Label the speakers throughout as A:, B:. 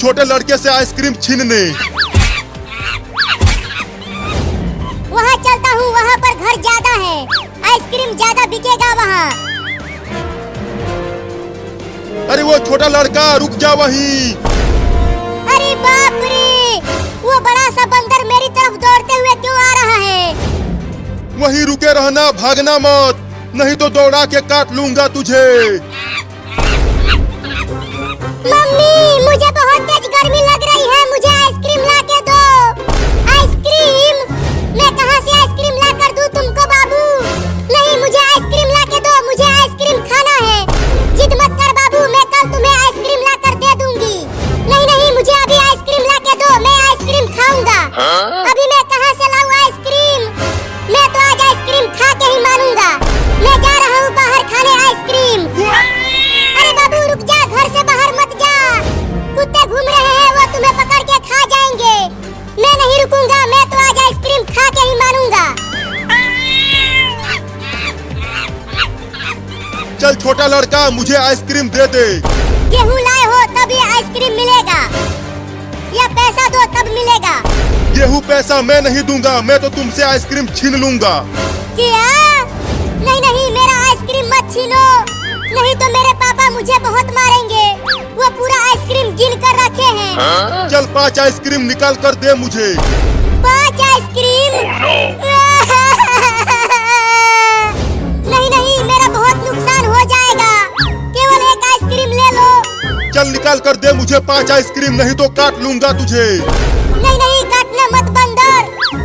A: छोटे लड़के से आइसक्रीम छीनने।
B: वहाँ चलता हूँ, वहाँ पर घर ज्यादा है, आइसक्रीम ज्यादा बिकेगा वहाँ।
A: अरे वो छोटा लड़का रुक जा वहीं।
B: अरे बाप रे, वो बड़ा सा बंदर मेरी तरफ दौड़ते हुए क्यों आ रहा है?
A: वहीं रुके रहना, भागना मत, नहीं तो दौड़ा के काट लूंगा तुझे।
B: मम्मी, मुझे बहुत तेज गर्मी लग रही है, मुझे आइसक्रीम ला के दो। आइसक्रीम? मैं कहाँ से आइसक्रीम ला कर दूँ तुमको बाबू? नहीं, मुझे आइसक्रीम ला के दो, मुझे आइसक्रीम खाना है। जिद मत कर बाबू, मैं कल तुम्हें आइसक्रीम ला कर दे दूंगी। नहीं नहीं, मुझे अभी आइसक्रीम ला के दो, मैं आइसक्रीम खाऊंगा। अभी मैं कहाँ से लाऊं आइसक्रीम? मैं तो आज आइसक्रीम खा के ही मानूंगा। मैं जा रहा हूँ बाहर खाने आइसक्रीम। अरे बाबू रुक जा, घर से बाहर मत जा, कुत्ते घूम रहे हैं, वो तुम्हें पकड़ के खा जाएंगे। मैं नहीं रुकूंगा, मैं तो आज आइसक्रीम खा के ही मानूंगा।
A: चल छोटा लड़का, मुझे आइसक्रीम दे दे।
B: गेहूँ लाए हो तभी आइसक्रीम मिलेगा, या पैसा दो तब मिलेगा।
A: गेहूँ पैसा मैं नहीं दूंगा, मैं तो तुमसे आइसक्रीम छीन लूंगा।
B: क्या? नहीं नहीं, मेरा आइसक्रीम मत छीनो, नहीं तो मेरे पापा मुझे बहुत मारेंगे। वो पूरा आइसक्रीम गिन कर रखे हैं।
A: चल 5 आइसक्रीम निकाल कर दे मुझे।
B: 5 आइसक्रीम? नहीं नहीं, मेरा बहुत नुकसान हो जाएगा, केवल 1 आइसक्रीम ले लो।
A: चल निकाल कर दे मुझे 5 आइसक्रीम, नहीं तो काट लूंगा तुझे।
B: नहीं नहीं, काटना मत बंदर,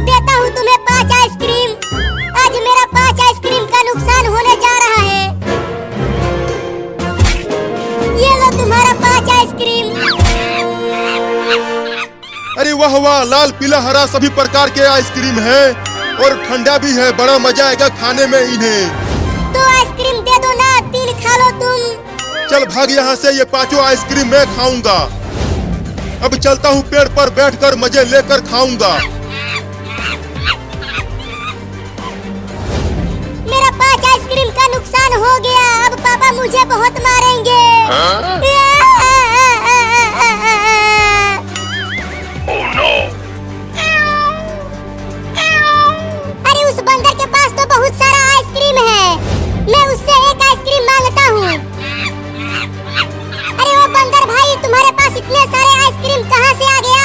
B: देता हूँ तुम्हें 5 आइसक्रीम। आज मेरा 5 आइसक्रीम का नुकसान होने जा रहा है। ये लो तुम्हारा 5 आइसक्रीम।
A: अरे वाह वाह, लाल पीला हरा सभी प्रकार के आइसक्रीम है और ठंडा भी है, बड़ा मजा आएगा खाने में इन्हें।
B: 2 आइसक्रीम दे दो ना, 3 खा लो तुम।
A: चल भाग यहाँ से, ये 5 आइसक्रीम मैं खाऊंगा। अब चलता हूँ, पेड़ पर बैठकर मजे लेकर खाऊंगा।
B: मेरा 5 आइसक्रीम का नुकसान हो गया, अब पापा मुझे बहुत मारेंगे। अरे उस बंदर के पास तो बहुत सारा आइसक्रीम है, मैं उससे 1 आइसक्रीम मांगता हूँ। अरे वो बंदर भाई, तुम्हारे पास इतने सारे आइसक्रीम कहाँ से आ गया?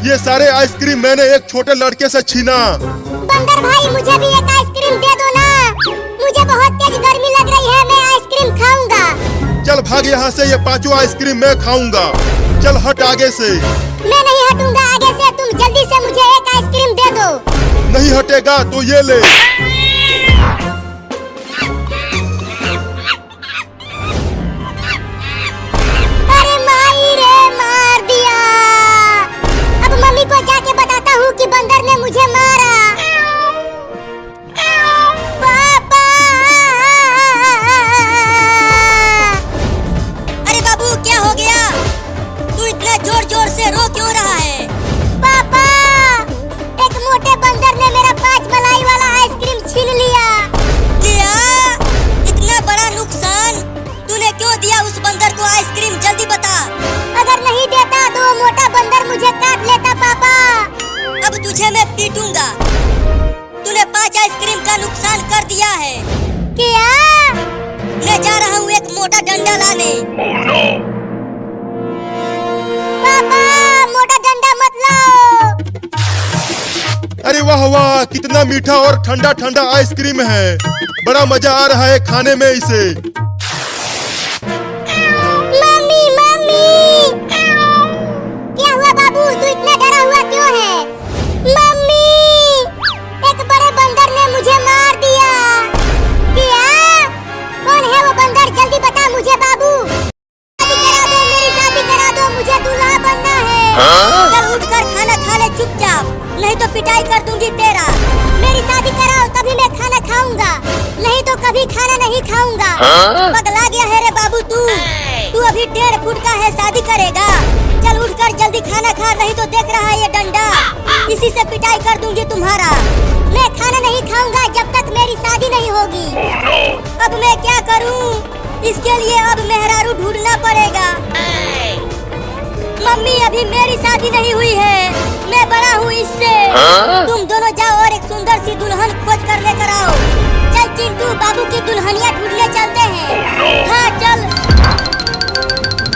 A: ये सारे आइसक्रीम मैंने एक छोटे लड़के से छीना।
B: बंदर भाई, मुझे भी 1 आइसक्रीम दे दो ना, मुझे बहुत तेज गर्मी लग रही है, मैं आइसक्रीम खाऊंगा।
A: चल भाग यहाँ से, ये 5 आइसक्रीम मैं खाऊंगा। चल हट आगे से।
B: मैं नहीं हटूंगा आगे से, तुम जल्दी से मुझे 1 आइसक्रीम दे दो।
A: नहीं हटेगा तो ये ले।
B: अरे माई रे, मार दिया। अब मम्मी को जाके बताता हूँ कि बंदर ने मुझे मारा। पापा!
C: अरे बाबू, क्या हो गया? तू इतना जोर जोर से रो क्यों रहा है?
B: पापा, एक मोटे बंदर ने मेरा 5 मलाई वाला आइसक्रीम छीन लिया।
C: क्या? इतना बड़ा नुकसान? तूने क्यों दिया उस बंदर को आइसक्रीम? जल्दी बता।
B: अगर नहीं देता तो वो मोटा बंदर मुझे काट लेता पापा।
C: अब तुझे मैं पीटूंगा। तूने 5 आइसक्रीम का नुकसान कर दिया है।
B: क्या?
C: मैं जा रहा हूँ एक मोटा डंडा लाने।
B: पापा, मोटा डंडा मत लाओ।
A: अरे वाह वाह, कितना मीठा और ठंडा ठंडा आइसक्रीम है, बड़ा मजा आ रहा है खाने में इसे।
B: मम्मी मम्मी, क्या हुआ बाबू, तू इतना डरा हुआ क्यों है? मम्मी, एक बड़े बंदर ने मुझे मार दिया। क्या? कौन है वो बंदर, जल्दी बता मुझे बाबू। शादी करा दो, मेरी शादी करा दो, मुझे दूल्हा बनना है।
C: चल उठकर खाना खा ले चुपचाप, नहीं तो पिटाई कर दूंगी तेरा।
B: मेरी शादी कराओ तभी मैं खाना खाऊंगा, नहीं तो कभी खाना नहीं खाऊंगा।
C: पगला गया है रे बाबू तू अभी 1.5 फुट का है, शादी करेगा? चल उठकर जल्दी खाना खा, नहीं तो देख रहा है ये डंडा, इसी से पिटाई कर दूंगी तुम्हारा।
B: मैं खाना नहीं खाऊंगा जब तक मेरी शादी नहीं होगी।
C: अब मैं क्या करूं? इसके लिए अब मेहरारू ढूंढना पड़ेगा। मम्मी अभी मेरी शादी नहीं हुई है, मैं बड़ा हूँ इससे। तुम दोनों जाओ और एक सुंदर सी दुल्हन खोज कर लेकर आओ। चल चिंटू, बाबू की दुल्हनिया ढूंढने चलते हैं। हाँ चल।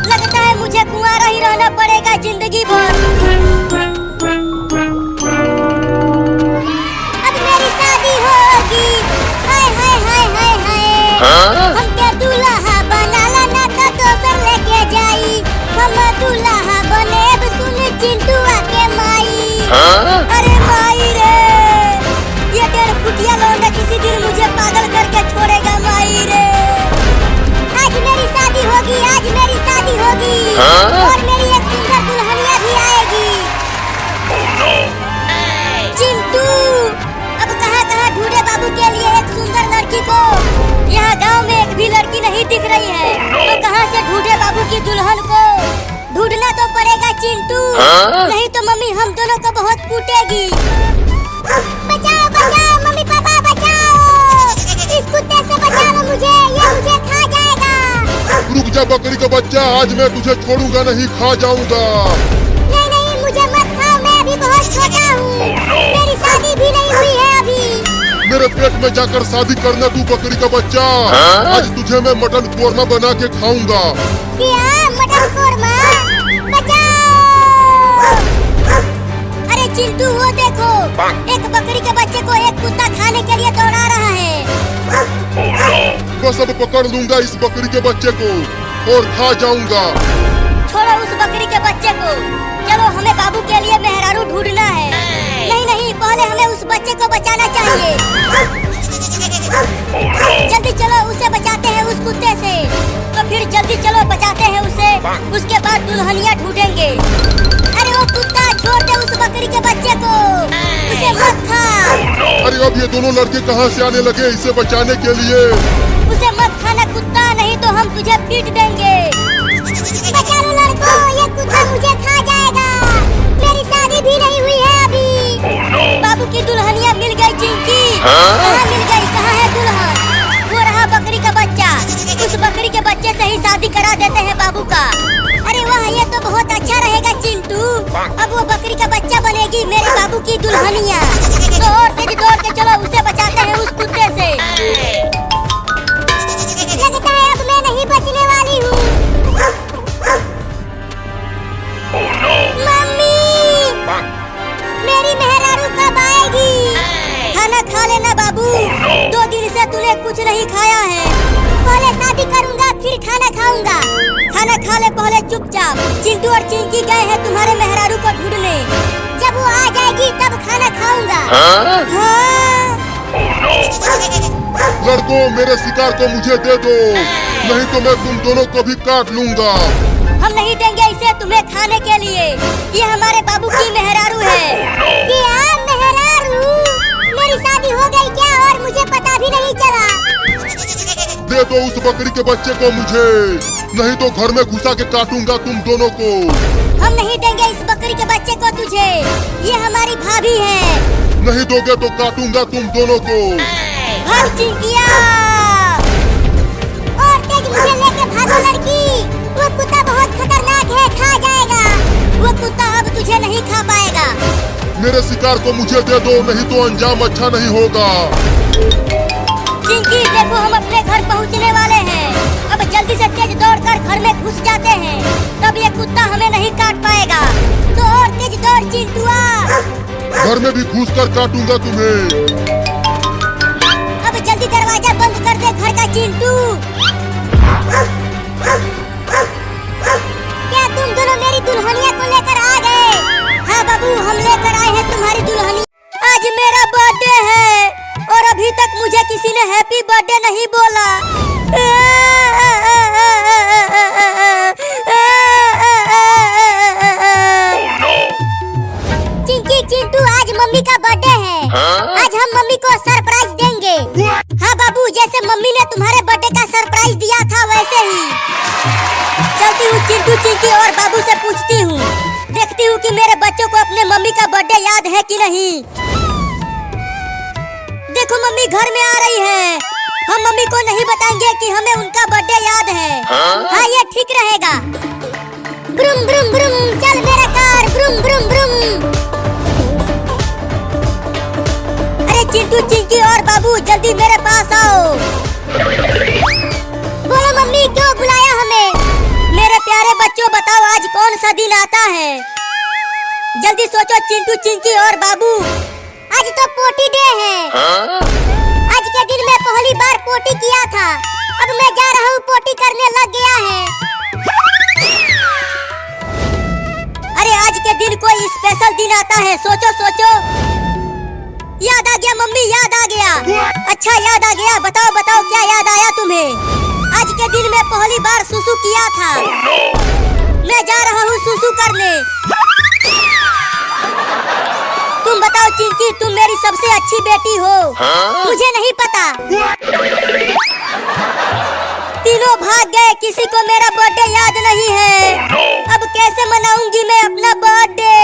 C: लगता है मुझे कुंवारा ही रहना पड़ेगा जिंदगी भर।
B: अब मेरी शादी होगी, हाय हाय हाय हाय हाय। हम क्या दूल्हा बनाला ना तो दोसर लेके जाई। हम दूल्हा बनेब सुन चिंटुआ के माई।
C: अरे माई रे, ये 1.5 फुटिया लौंडा किसी दिन मुझे पागल करके छोड़ेगा माई रे।
B: आज मेरी शादी होगी, आज मेरी शादी होगी। और मेरी एक सुंदर दुल्हनिया भी आएगी।
C: चिंटू, अब कहाँ ढूंढे बाबू के लिए एक सुंदर लड़की को? यहाँ गांव में एक भी लड़की नहीं दिख रही है, तो कहाँ से ढूंढे बाबू की दुल्हन को? ढूंढना तो पड़ेगा चिंटू, नहीं तो मम्मी हम दोनों को बहुत कूटेगी।
B: बचाओ बचाओ मम्मी पापा बचाओ। इस कुत्ते से बचाओ मुझे, ये मुझे खा जाएगा।
A: रुक जा बकरी का बच्चा, आज मैं तुझे छोड़ूंगा नहीं, खा जाऊंगा।
B: नहीं नहीं मुझे मत खाओ, मैं अभी बहुत छोटा हूँ। मेरी शादी भी नहीं हुई है अभी।
A: मेरे पेट में जाकर शादी करना तू बकरी का बच्चा। आज तुझे मैं मटन कोरमा बना के खाऊंगा।
B: क्या मटन कोरमा? बचाओ।
C: अरे चिंटू, वो देखो, एक बकरी के बच्चे को एक कुत्ता खाने के लिए दौड़ा रहा है।
A: बस अब पकड़ लूंगा इस बकरी के बच्चे को और खा जाऊंगा।
C: छोड़ो उस बकरी के बच्चे को, चलो हमें बाबू के लिए मेहरारू ढूंढना है। नहीं नहीं, पहले हमें उस बच्चे को बचाना चाहिए। जल्दी चलो, उसे बचाते हैं उस कुत्ते से। तो फिर जल्दी चलो बचाते हैं उसे, उसके बाद दुल्हनिया ढूंढेंगे। अरे वो कुत्ता, छोड़ दे उस बकरी के बच्चे को, उसे मत खा।
A: अरे अब ये दोनों लड़के कहाँ से आने लगे इसे बचाने के लिए?
C: उसे मत खाना कुत्ता, नहीं तो हम तुझे पीट देंगे।
B: बचा लो लड़कों, ये कुत्ता मुझे खा जाएगा। मेरी शादी भी नहीं हुई है अभी।
C: बाबू की दुल्हनिया मिल गई चिंकी। कहाँ मिल गई, कहाँ है दुल्हन? वो रहा बकरी का बच्चा, उस बकरी के बच्चे से ही शादी करा देते हैं बाबू का। अरे वाह, ये तो बहुत अच्छा रहेगा चिंटू। अब वो बकरी का बच्चा बनेगी मेरे बाबू की दुल्हनिया। तो और तेज दौड़ के चलो, उसे बचाते हैं उस कुत्ते से।
B: लगता है अब मैं नहीं बचने वाली हूँ। मम्मी, मेरी मेहरारू कब आएगी?
C: खाना खा लेना बाबू, 2 दिन से तूने कुछ नहीं खाया है।
B: पहले शादी करूँगा फिर खाना खाऊंगा।
C: खाना खा ले पहले चुपचाप। चिंटू और चिंकी गए हैं तुम्हारे मेहरारू को ढूंढने।
B: जब वो आ जाएगी तब खाना खाऊंगा।
C: हाँ?
A: लड़कों, मेरे शिकार को मुझे दे दो, नहीं तो मैं तुम दोनों को भी काट लूंगा।
C: हम नहीं देंगे इसे तुम्हें खाने के लिए, ये हमारे बाबू की मेहरारू है।
B: क्या मेहरारू? मेरी शादी हो गई क्या और मुझे पता भी नहीं चला?
A: दे दो उस बकरी के बच्चे को मुझे, नहीं तो घर में घुसा के काटूंगा तुम दोनों को।
C: हम नहीं देंगे इस बकरी के बच्चे को तुझे, ये हमारी भाभी है।
A: नहीं दोगे तो काटूंगा तुम दोनों को।
C: भाग चिंकिया।
B: और तेज मुझे लेके भागो लड़की, वो कुत्ता बहुत खतरनाक है, खा जाएगा।
C: वो कुत्ता अब तुझे नहीं खा पाएगा।
A: मेरे शिकार को मुझे दे दो, नहीं तो अंजाम अच्छा नहीं होगा।
C: चिंकी देखो, हम अपने घर पहुंचने वाले हैं। अब जल्दी से तेज दौड़कर घर में घुस जाते हैं, तब ये कुत्ता हमें नहीं काट पाएगा। तो और तेज दौड़ चिंटुआ।
A: घर में भी घुस कर काटूंगा तुम्हें।
C: अब जल्दी दरवाजा बंद कर दे घर का चिंटू।
B: क्या तुम दोनों मेरी दुल्हनिया को लेकर आ गए?
C: हाँ बाबू, हम लेकर आए हैं तुम्हारी दुल्हनिया। आज मेरा बर्थडे है और अभी तक मुझे किसी ने हैप्पी बर्थडे नहीं बोला।
B: चिंकी चिंटू, आज मम्मी का बर्थडे है। आज हम मम्मी को सरप्राइज देंगे।
C: हाँ बाबू, जैसे मम्मी ने तुम्हारे बर्थडे का सरप्राइज दिया था वैसे ही। चलती हूँ चिंटू चिंकी और बाबू से पूछती हूँ, देखती हूँ कि मेरे बच्चों को अपने मम्मी का बर्थडे याद है कि नहीं। देखो मम्मी घर में आ रही है। हम मम्मी को नहीं बताएंगे कि हमें उनका बर्थडे याद है। हाँ, ये ठीक रहेगा।
B: ब्रुम ब्रुम ब्रुम चल मेरा कार ब्रुम ब्रुम ब्रुम।
C: अरे चिंटू चिंकी और बाबू जल्दी मेरे पास आओ।
B: बोलो मम्मी क्यों बुलाया हमें?
C: मेरे प्यारे बच्चों बताओ आज कौन सा दिन आता है? जल्दी सोचो चिंटू चिंकी और बाबू।
B: आज तो पोटी डे है। आज के दिन मैं पहली बार पोटी किया था। अब मैं जा रहा हूँ पोटी करने लग गया है।
C: अरे आज के दिन कोई स्पेशल दिन आता है, सोचो सोचो। याद आ गया मम्मी, याद आ गया। अच्छा याद आ गया, बताओ बताओ क्या याद आया तुम्हें? आज के दिन मैं पहली बार सुसु किया था। मैं जा रहा हूँ सुसु करने। तुम बताओ चिंकी, तुम मेरी सबसे अच्छी बेटी हो।
B: मुझे नहीं पता।
C: तीनों भाग गए, किसी को मेरा बर्थडे याद नहीं है। अब कैसे मनाऊंगी मैं अपना बर्थडे?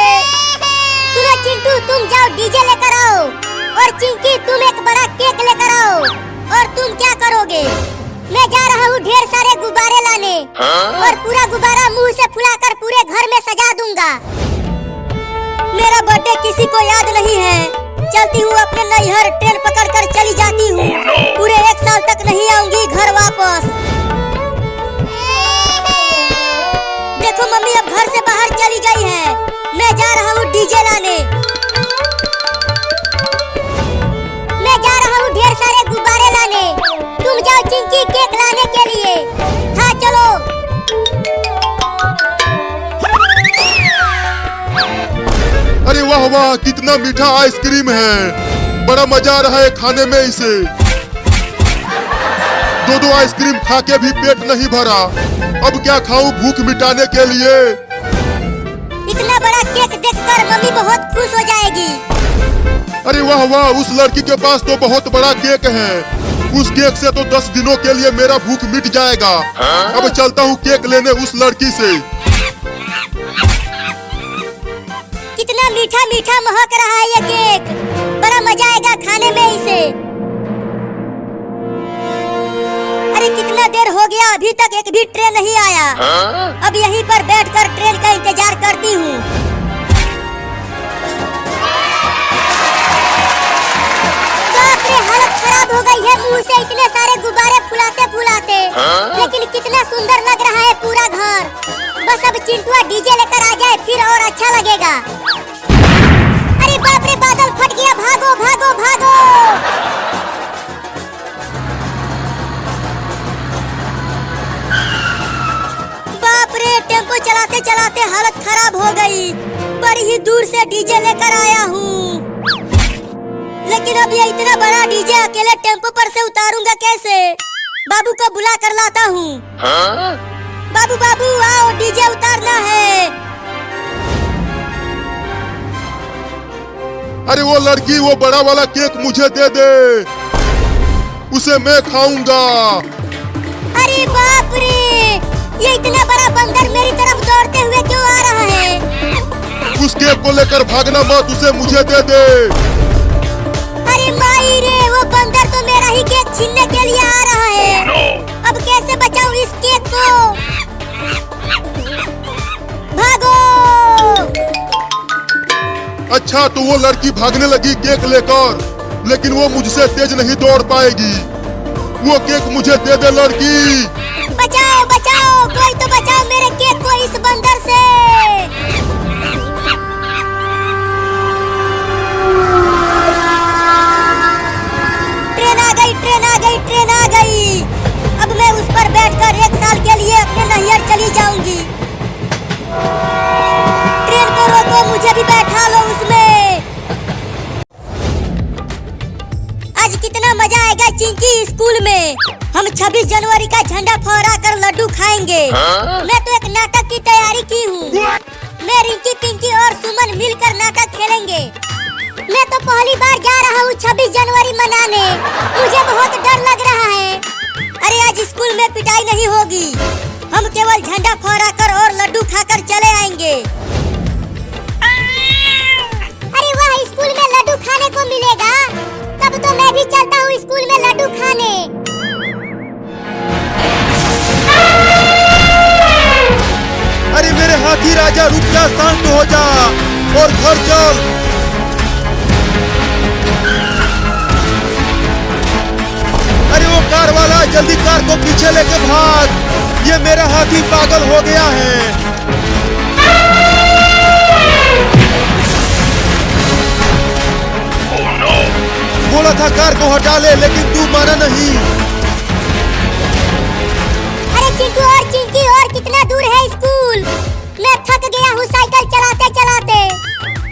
B: सुनो चिंटू, तुम जाओ डीजे लेकर आओ और चिंकी तुम एक बड़ा केक लेकर आओ। और तुम क्या करोगे? मैं जा रहा हूँ ढेर सारे गुब्बारे लाने और पूरा गुब्बारा मुंह से फुलाकर पूरे घर में सजा दूंगा।
C: मेरा बर्थडे किसी को याद नहीं है। चलती हूँ अपने नैहर, ट्रेन पकड़कर चली जाती हूँ। पूरे 1 साल तक नहीं आऊंगी घर वापस। देखो मम्मी अब घर से बाहर चली गई है। मैं जा रहा हूँ डीजे लाने।
B: मैं जा रहा हूँ ढेर सारे गुब्बारे लाने। तुम जाओ चिंकी केक लाने के लिए। हाँ चलो।
A: अरे वाह वाह, कितना मीठा आइसक्रीम है। बड़ा मजा आ रहा है खाने में इसे। 2 आइसक्रीम खा के भी पेट नहीं भरा। अब क्या खाऊं भूख मिटाने के लिए?
C: इतना बड़ा केक देखकर मम्मी बहुत खुश हो जाएगी।
A: अरे वाह वाह, उस लड़की के पास तो बहुत बड़ा केक है। उस केक से तो 10 दिनों के लिए मेरा भूख मिट जाएगा। अब चलता हूँ केक लेने उस लड़की से।
C: कितना मीठा मीठा महक रहा है ये केक। बड़ा मजा आएगा खाने में इसे। अरे कितना देर हो गया, अभी तक एक भी ट्रेन नहीं आया। अब यहीं पर बैठकर ट्रेन का इंतजार करती हूँ।
B: बाप रे, हालत खराब हो गई है मुंह से इतने सारे गुब्बारे फुलाते फुलाते। लेकिन कितना सुंदर लग रहा है पूरा घर। बस अब चिंटुआ डीजे लेकर आ जाए फिर और अच्छा लगेगा। अरे बाप रे, बादल फट गया, भागो भागो भागो।
C: बाप रे, टेम्पो चलाते चलाते हालत खराब हो गई। बड़ी ही दूर से डीजे लेकर आया हूँ, लेकिन अब ये इतना बड़ा डीजे अकेले टेम्पो पर से उतारूंगा कैसे? बाबू को बुला कर लाता हूँ। बाबू बाबू आओ, डीजे उतारना है।
A: अरे वो लड़की, वो बड़ा वाला केक मुझे दे दे, उसे मैं खाऊंगा।
C: अरे बाप रे, ये इतना बड़ा बंदर मेरी तरफ दौड़ते हुए क्यों आ रहा है?
A: उस केक को लेकर भागना मत, उसे मुझे दे दे।
C: अरे माई रे, वो बंदर तो मेरा ही केक छीनने के लिए आ रहा है। अब कैसे बचाऊं इस केक को? भागो!
A: अच्छा तो वो लड़की भागने लगी केक लेकर, लेकिन वो मुझसे तेज नहीं दौड़ पाएगी। वो केक मुझे दे दे लड़की।
C: बचाओ बचाओ, कोई तो बचाओ मेरे केक को इस बंदर से। ट्रेन आ गई, ट्रेन आ गई, ट्रेन आ गई। अब मैं उस पर बैठकर 1 साल के लिए अपने नैहर चली जाऊंगी। ट्रेन को रोको, मुझे भी बैठा लो उसमें। आज कितना मजा आएगा चिंकी स्कूल में। हम 26 जनवरी का झंडा फहरा कर लड्डू खाएंगे। मैं तो एक नाटक की तैयारी की हूँ। मैं रिंकी पिंकी और सुमन मिलकर नाटक खेलेंगे।
B: मैं तो पहली बार जा रहा हूँ 26 जनवरी मनाने। मुझे बहुत डर लग रहा है।
C: अरे आज स्कूल में पिटाई नहीं होगी। हम केवल झंडा फहरा कर और लड्डू खाकर चले आएंगे।
B: अरे वाह, स्कूल में लड्डू खाने को मिलेगा। तब तो मैं भी चलता हूँ स्कूल में लड्डू खाने।
A: अरे मेरे हाथ
D: रुक जा, शांत हो जा और घर चल। अरे वो कार वाला, जल्दी कार को पीछे लेके भाग, ये मेरा हाथी पागल हो गया है। बोला था कार को हटा ले, लेकिन तू माना नहीं।
B: अरे चिंटू और चिंकी, और कितना दूर है स्कूल? मैं थक गया हूँ साइकिल चलाते चलाते।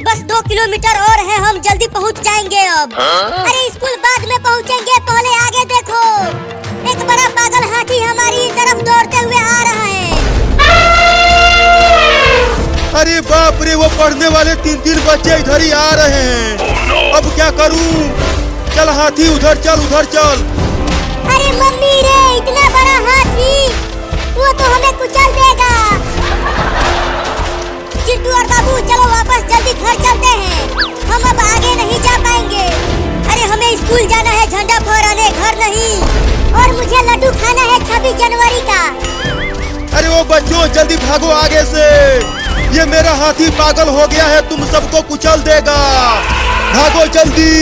C: बस 2 किलोमीटर और है, हम जल्दी पहुंच जाएंगे अब।
B: अरे स्कूल बाद में पहुँचेंगे, पहले आगे देखो। एक बड़ा पागल हाथी हमारी तरफ दौड़ते हुए आ रहा है।
D: अरे बाप रे, वो पढ़ने वाले 3 बच्चे इधर ही आ रहे हैं। अब क्या करूं? चल हाथी, उधर चल, उधर चल।
B: अरे मम्मी रे, इतना बड़ा हाथी, वो तो हमें कुचल देगा।
C: चिंटू और बाबू चलो वापस जल्दी घर चलते हैं, हम अब आगे नहीं जा पाएंगे। अरे हमें स्कूल जाना है झंडा फहराने, घर नहीं।
B: और मुझे लड्डू खाना है 26 जनवरी का।
D: अरे वो बच्चों, जल्दी भागो आगे से, ये मेरा हाथी पागल हो गया है, तुम सबको कुचल देगा। भागो जल्दी।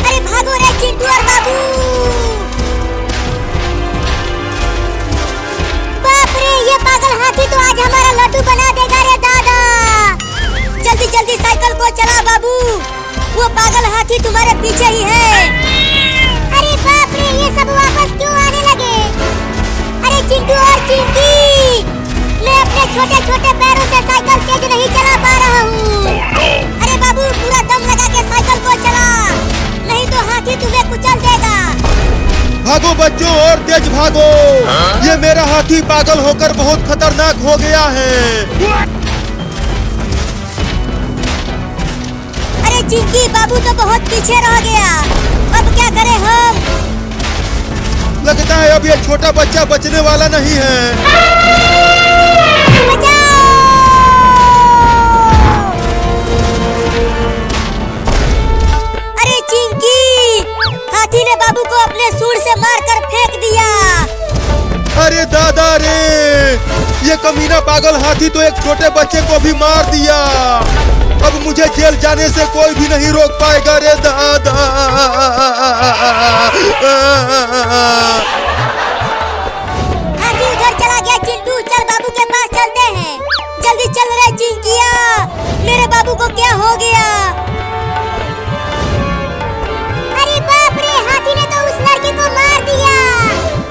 B: अरे भागो रे चिंटू और बाबू। बाप रे, ये पागल हाथी तो आज हमारा लड्डू बना देगा रे दादा।
C: जल्दी जल्दी साइकिल को चला बाबू, वो पागल हाथी तुम्हारे पीछे ही है।
B: अरे बाप रे, ये सब वापस क्यों आने लगे? अरे चिंटू और चिंकी, मैं अपने छोटे छोटे पैरों से साइकिल तेज नहीं चला पा रहा हूँ।
C: अरे बाबू, पूरा दम लगा के साइकिल को चला, नहीं तो हाथी तुम्हें कुचल देगा।
D: भागो बच्चों, और तेज भागो, ये मेरा हाथी पागल होकर बहुत खतरनाक हो गया है।
C: अरे चिंकी, बाबू तो बहुत पीछे रह गया, अब क्या करें हम?
D: लगता है अब ये छोटा बच्चा बचने वाला नहीं है।
C: अरे चिंकी, हाथी ने बाबू को अपने सूंड से मारकर फेंक दिया।
D: अरे दादा रे, ये कमीना पागल हाथी तो एक छोटे बच्चे को भी मार दिया। अब मुझे जेल जाने से कोई भी नहीं रोक पाएगा रे दादा।
C: हाथी उधर चला गया चिंटू, चल बाबू के पास चलते हैं। जल्दी चल रे चिंकिया, मेरे बाबू को क्या हो गया?
B: अरे बाप रे, हाथी ने तो उस लड़के को मार दिया।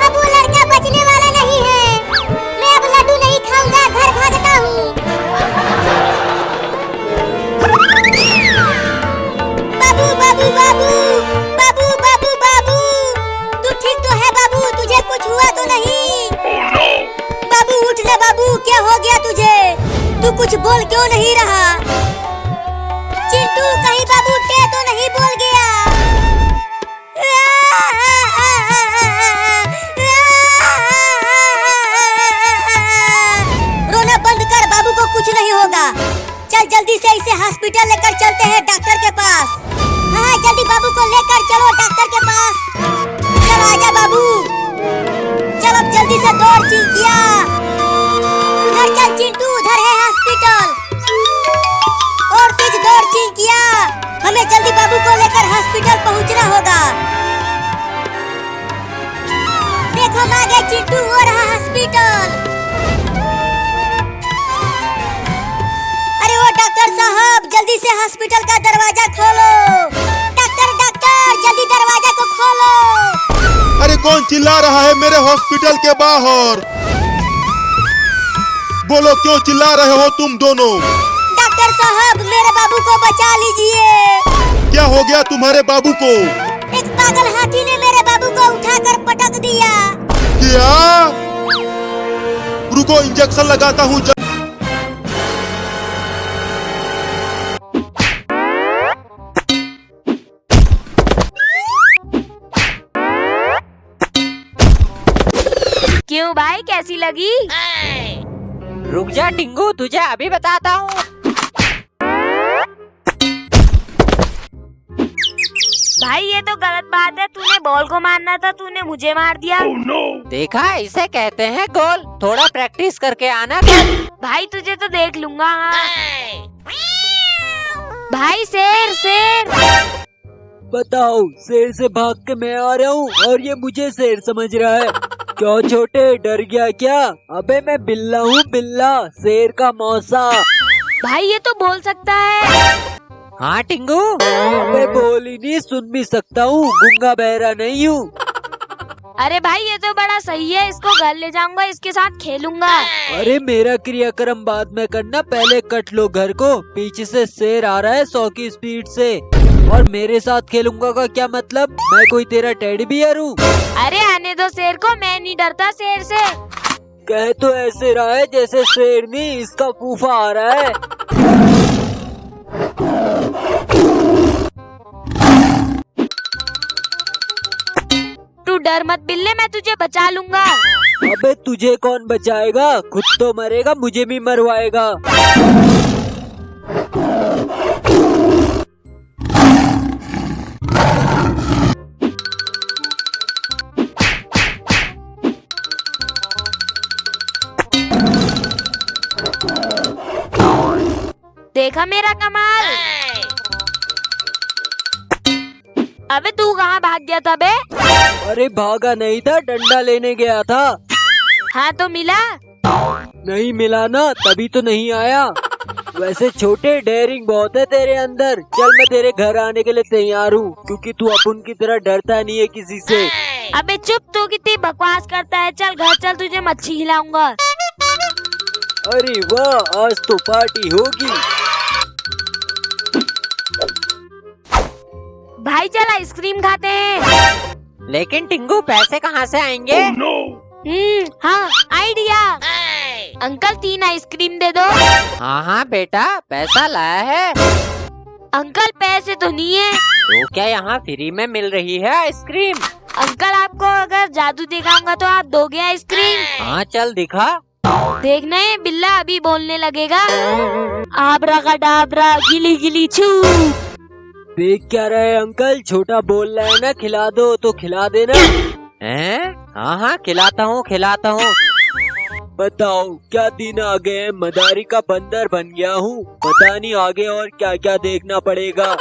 B: अब वो लड़का बचने वाला नहीं है। मैं अब लड्डू नहीं खाऊंगा, घर भागता हूँ।
C: बाबू बाबू बाबू बाबू बाबू बाबू, तू ठीक तो है बाबू? तुझे कुछ हुआ तो नहीं? बाबू उठ ले बाबू, क्या हो गया तुझे? तू कुछ बोल क्यों नहीं रहा? चिंटू, कहीं बाबू टे तो नहीं बोल गया? रोना बंद कर, बाबू को कुछ नहीं होगा। चल जल्दी से इसे हॉस्पिटल लेकर चलते हैं, डॉक्टर के पास। हाँ जल्दी बाबू को लेकर चलो डॉक्टर के पास। चल आजा बाबू, चल अब जल्दी से दौड़ चिंकिया। उधर चल चिंटू, उधर है हॉस्पिटल। और तेज दौड़ चिंकिया, हमें जल्दी बाबू को लेकर हॉस्पिटल पहुंचना होगा। देखो आ गए चिंटू, हो रहा हॉस्पिटल। अरे वो डॉक्टर साहब, जल्दी से हॉस्पिटल का दरवाजा खोलो। डॉक्टर डॉक्टर, जल्दी दरवाजा को खोलो।
D: अरे कौन चिल्ला रहा है मेरे हॉस्पिटल के बाहर? बोलो, क्यों चिल्ला रहे हो तुम दोनों?
C: डॉक्टर साहब, मेरे बाबू को बचा लीजिए।
D: क्या हो गया तुम्हारे बाबू को?
C: एक पागल हाथी ने मेरे बाबू को उठाकर पटक दिया।
D: क्या? रुको, इंजेक्शन लगाता हूँ।
E: क्यों भाई, कैसी लगी?
F: रुक जा टिंगू, तुझे अभी बताता हूँ।
E: भाई ये तो गलत बात है, तूने बॉल को मारना था, तूने मुझे मार दिया।
F: देखा, इसे कहते हैं गोल। थोड़ा प्रैक्टिस करके आना।
E: भाई तुझे तो देख लूंगा। भाई शेर शेर।
G: बताओ, शेर से भाग के मैं आ रहा हूँ और ये मुझे शेर समझ रहा है। क्यों छोटे, डर गया क्या? अबे मैं बिल्ला हूँ, बिल्ला, शेर का मौसा।
E: भाई ये तो बोल सकता है।
F: हाँ टिंगू,
G: अबे बोल ही नहीं, सुन भी सकता हूँ, गूंगा बहरा नहीं हूँ।
E: अरे भाई ये तो बड़ा सही है, इसको घर ले जाऊंगा, इसके साथ खेलूंगा।
G: अरे मेरा क्रियाक्रम बाद में करना, पहले कट लो घर को। पीछे से शेर आ रहा है 100 की स्पीड से, और मेरे साथ खेलूंगा का क्या मतलब? मैं कोई तेरा टेडी बियर हूँ?
E: अरे आने दो शेर को, मैं नहीं डरता शेर से।
G: कह तो ऐसे रहा है जैसे शेर नहीं, इसका फूफा आ रहा है।
E: तू डर मत बिल्ले, मैं तुझे बचा लूंगा।
G: अबे तुझे कौन बचाएगा? खुद तो मरेगा, मुझे भी मरवाएगा।
E: देखा मेरा कमाल। अबे तू कहाँ भाग गया था बे?
G: अरे भागा नहीं था, डंडा लेने गया था।
E: हाँ तो मिला?
G: नहीं मिला ना, तभी तो नहीं आया। वैसे छोटे, डेयरिंग बहुत है तेरे अंदर। चल मैं तेरे घर आने के लिए तैयार हूँ, क्योंकि तू अपन की तरह डरता नहीं है किसी से।
E: अबे चुप, तू कितनी बकवास करता है। चल घर चल, तुझे मच्छी खिलाऊंगा।
G: अरे वाह, आज तो पार्टी होगी।
E: भाई चल आइसक्रीम खाते हैं।
F: लेकिन टिंगू पैसे कहाँ से आएंगे?
E: हाँ आइडिया। अंकल 3 आइसक्रीम दे दो।
F: हाँ हाँ बेटा, पैसा लाया है।
E: अंकल पैसे तो नहीं है।
F: तो क्या यहाँ फ्री में मिल रही है आइसक्रीम?
E: अंकल आपको अगर जादू दिखाऊंगा तो आप दोगे आइसक्रीम?
F: हाँ चल दिखा।
E: देखना है बिल्ला अभी बोलने लगेगा। आबरा का डाबरा, गिली गिली छू।
G: देख क्या रहे अंकल, छोटा बोल रहा है ना, खिला दो तो खिला देना।
F: हैं? हाँ हाँ खिलाता हूँ खिलाता हूँ।
G: बताओ क्या दिन आ गए, मदारी का बंदर बन गया हूँ। पता नहीं आगे और क्या क्या देखना पड़ेगा।